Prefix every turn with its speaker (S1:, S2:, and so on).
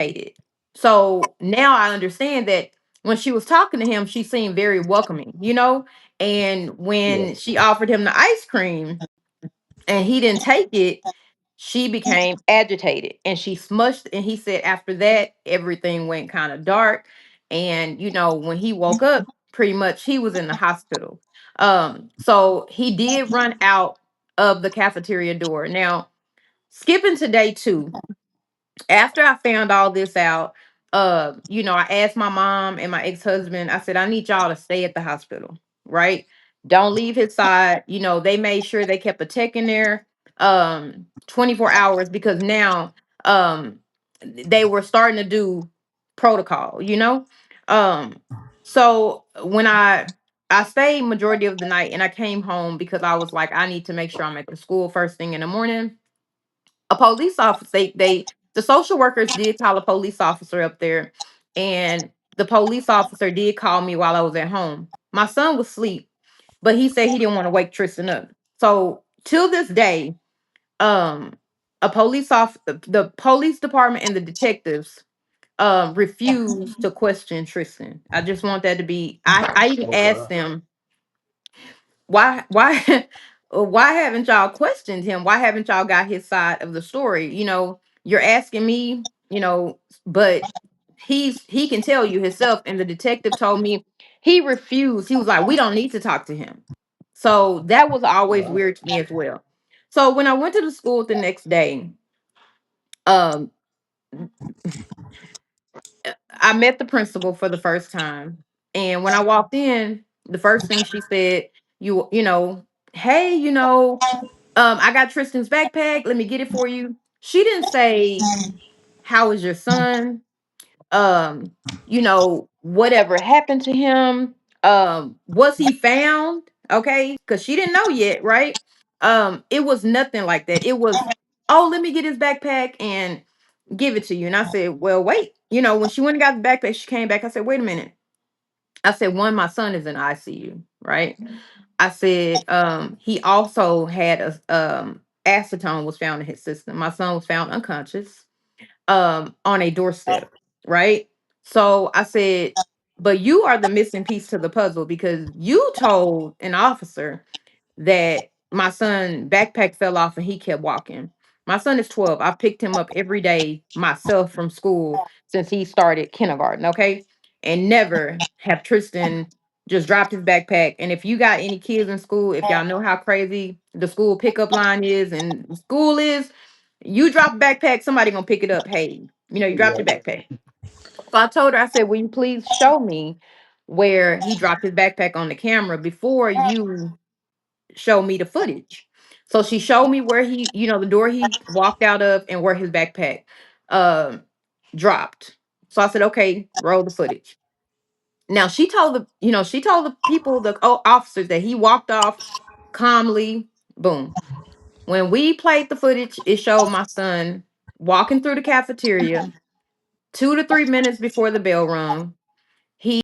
S1: agitated. So now I understand that when she was talking to him, she seemed very welcoming, And
S2: Yeah.
S1: when she offered him the ice cream and he didn't take it, she became agitated and she smushed. And he said after that, everything went kind of dark. And, when he woke up, pretty much he was in the hospital. So he did run out of the cafeteria door. Now, skipping to day two, after I found all this out, I asked my mom and my ex-husband, I said, I need y'all to stay at the hospital, right? Don't leave his side. They made sure they kept a tech in there 24 hours because now they were starting to do protocol. Um, so when I stayed majority of the night and I came home because I was like, I need to make sure I'm at the school first thing in the morning. A police officer, the social workers did call a police officer up there, and the police officer did call me while I was at home. My son was asleep, but he said he didn't want to wake Tristan up. So till this day, um the police department and the detectives refuse to question Tristan. I just want that to be, I even
S2: Oh
S1: asked
S2: God.
S1: them, why why haven't y'all questioned him? Why haven't y'all got his side of the story? You're asking me, but he can tell you himself. And the detective told me he refused. He was like, we don't need to talk to him. So that was always
S2: Wow.
S1: weird to me as well. So when I went to the school the next day, um I met the principal for the first time. And when I walked in, the first thing she said, hey, I got Tristan's backpack. Let me get it for you. She didn't say, how is your son? Whatever happened to him? Was he found? Okay, because she didn't know yet, right? It was nothing like that. It was, oh, let me get his backpack and give it to you. And I said, well, wait. When she went and got the backpack, she came back. I said, wait a minute. I said, one, my son is in ICU, right? I said, he also had a acetone was found in his system. My son was found unconscious on a doorstep, right? So I said, but you are the missing piece to the puzzle because you told an officer that my son backpack fell off and he kept walking. My son is 12. I picked him up every day myself from school since he started kindergarten, okay? And never have Tristan just dropped his backpack. And if you got any kids in school, if y'all know how crazy the school pickup line is and school is, you drop a backpack, somebody gonna pick it up. Hey, you dropped
S2: Yeah.
S1: your backpack. So I told her, I said, will you please show me where he dropped his backpack on the camera before you show me the footage. So she showed me where the door he walked out of and where his backpack um dropped. So I said, okay, roll the footage. Now she told the people, the officers, that he walked off calmly. Boom. When we played the footage, it showed my son walking through the cafeteria 2 to 3 minutes before the bell rung.